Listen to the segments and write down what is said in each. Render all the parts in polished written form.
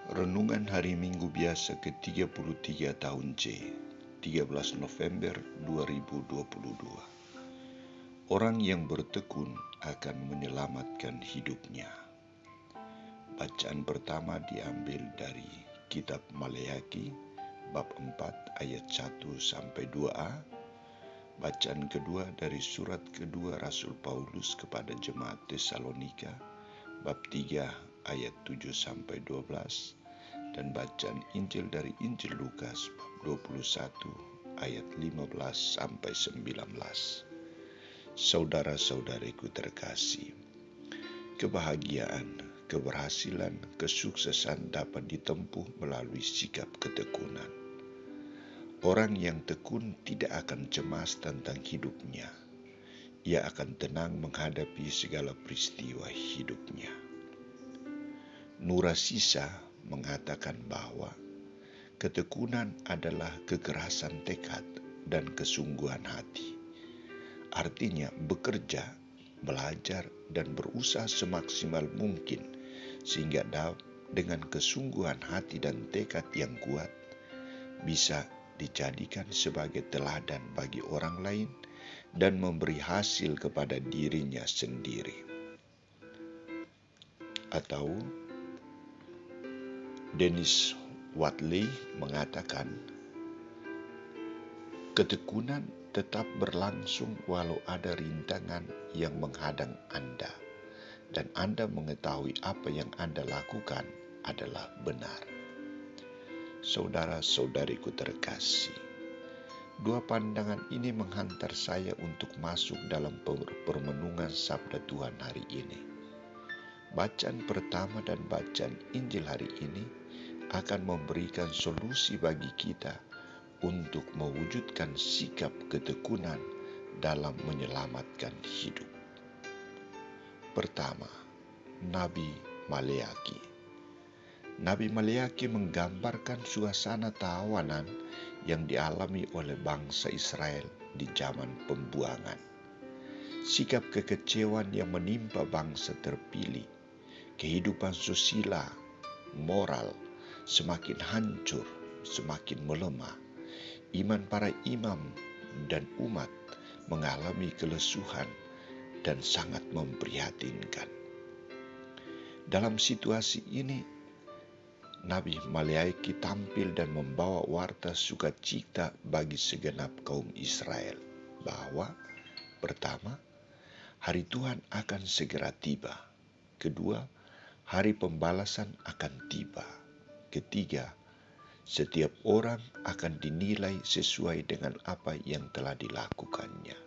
Renungan Hari Minggu Biasa ke-33 tahun C, 13 November 2022. Orang yang bertekun akan menyelamatkan hidupnya. Bacaan pertama diambil dari Kitab Maleakhi, bab 4 ayat 1-2a. Bacaan kedua dari surat kedua Rasul Paulus kepada jemaat Tesalonika, bab 3 ayat 7-12. Dan bacaan Injil dari Injil Lukas bab 21 ayat 15-19. Saudara-saudariku terkasih, kebahagiaan, keberhasilan, kesuksesan dapat ditempuh melalui sikap ketekunan. Orang yang tekun tidak akan cemas tentang hidupnya. Ia akan tenang menghadapi segala peristiwa hidupnya. Nurasisa mengatakan bahwa ketekunan adalah kekerasan tekad dan kesungguhan hati. Artinya bekerja, belajar, dan berusaha semaksimal mungkin sehingga dengan kesungguhan hati dan tekad yang kuat bisa dijadikan sebagai teladan bagi orang lain dan memberi hasil kepada dirinya sendiri. Atau Dennis Waitley mengatakan, ketekunan tetap berlangsung walau ada rintangan yang menghadang Anda, dan Anda mengetahui apa yang Anda lakukan adalah benar. Saudara-saudariku terkasih, dua pandangan ini menghantar saya untuk masuk dalam permenungan sabda Tuhan hari ini. Bacaan pertama dan bacaan Injil hari ini akan memberikan solusi bagi kita untuk mewujudkan sikap ketekunan dalam menyelamatkan hidup. Pertama, Nabi Maleakhi. Nabi Maleakhi menggambarkan suasana tawanan yang dialami oleh bangsa Israel di zaman pembuangan. Sikap kekecewaan yang menimpa bangsa terpilih, kehidupan susila, moral, semakin hancur, semakin melemah. Iman para imam dan umat mengalami kelesuhan dan sangat memprihatinkan. Dalam situasi ini, Nabi Maleakhi tampil dan membawa warta sukacita bagi segenap kaum Israel bahwa pertama, hari Tuhan akan segera tiba. Kedua, hari pembalasan akan tiba. Ketiga, setiap orang akan dinilai sesuai dengan apa yang telah dilakukannya.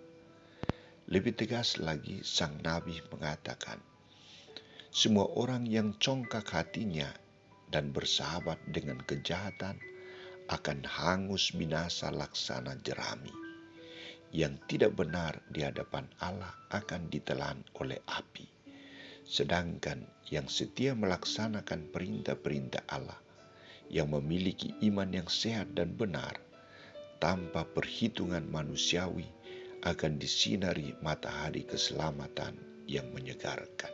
Lebih tegas lagi, sang Nabi mengatakan, semua orang yang congkak hatinya dan bersahabat dengan kejahatan akan hangus binasa laksana jerami. Yang tidak benar di hadapan Allah akan ditelan oleh api. Sedangkan yang setia melaksanakan perintah-perintah Allah, yang memiliki iman yang sehat dan benar, tanpa perhitungan manusiawi, akan disinari matahari keselamatan yang menyegarkan.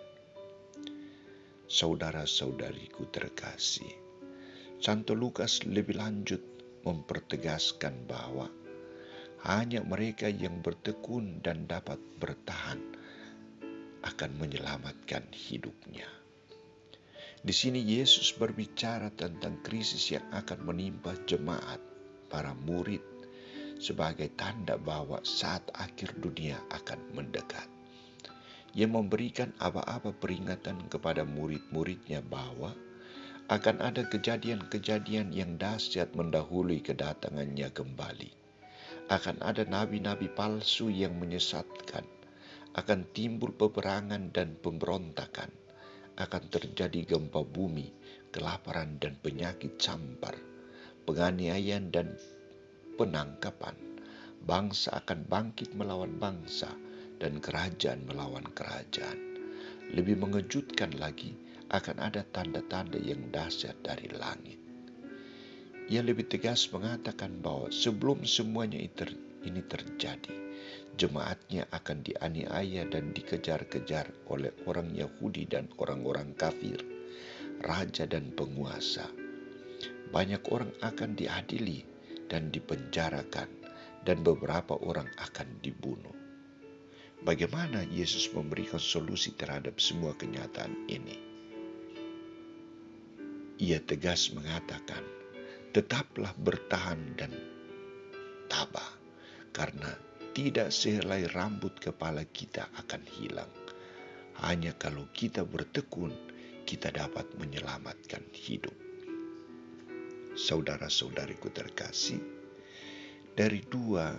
Saudara-saudariku terkasih, Santo Lukas lebih lanjut mempertegaskan bahwa hanya mereka yang bertekun dan dapat bertahan akan menyelamatkan hidupnya. Di sini Yesus berbicara tentang krisis yang akan menimpa jemaat, para murid, sebagai tanda bahwa saat akhir dunia akan mendekat. Ia memberikan aba-aba peringatan kepada murid-muridnya bahwa akan ada kejadian-kejadian yang dahsyat mendahului kedatangannya kembali. Akan ada nabi-nabi palsu yang menyesatkan, akan timbul peperangan dan pemberontakan, akan terjadi gempa bumi, kelaparan dan penyakit campar, penganiayaan dan penangkapan. Bangsa akan bangkit melawan bangsa dan kerajaan melawan kerajaan. Lebih mengejutkan lagi, akan ada tanda-tanda yang dahsyat dari langit. Ia lebih tegas mengatakan bahwa sebelum semuanya ini terjadi, jemaatnya akan dianiaya dan dikejar-kejar oleh orang Yahudi dan orang-orang kafir. raja dan penguasa. Banyak orang akan diadili dan dipenjarakan, dan beberapa orang akan dibunuh. Bagaimana Yesus memberikan solusi terhadap semua kenyataan ini? Ia tegas mengatakan, tetaplah bertahan dan tabah, karena tidak sehelai rambut kepala kita akan hilang. Hanya kalau kita bertekun, kita dapat menyelamatkan hidup. Saudara-saudariku terkasih, dari dua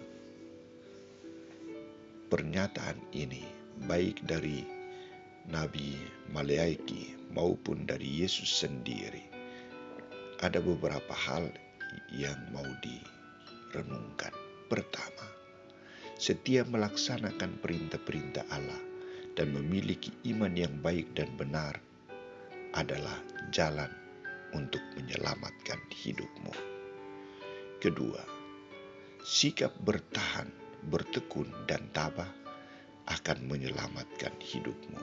pernyataan ini, baik dari Nabi Maleaki maupun dari Yesus sendiri, ada beberapa hal yang mau direnungkan. Pertama, setiap melaksanakan perintah-perintah Allah dan memiliki iman yang baik dan benar adalah jalan untuk menyelamatkan hidupmu. Kedua, sikap bertahan, bertekun, dan tabah akan menyelamatkan hidupmu.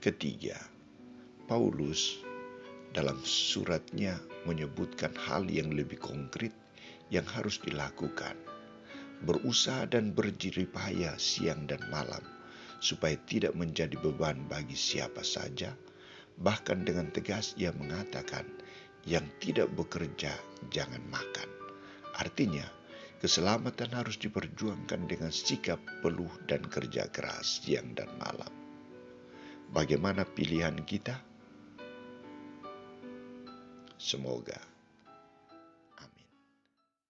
Ketiga, Paulus dalam suratnya menyebutkan hal yang lebih konkret yang harus dilakukan. Berusaha dan berjerih payah siang dan malam, supaya tidak menjadi beban bagi siapa saja. Bahkan dengan tegas ia mengatakan, yang tidak bekerja jangan makan. Artinya, keselamatan harus diperjuangkan dengan sikap peluh dan kerja keras siang dan malam. Bagaimana pilihan kita? Semoga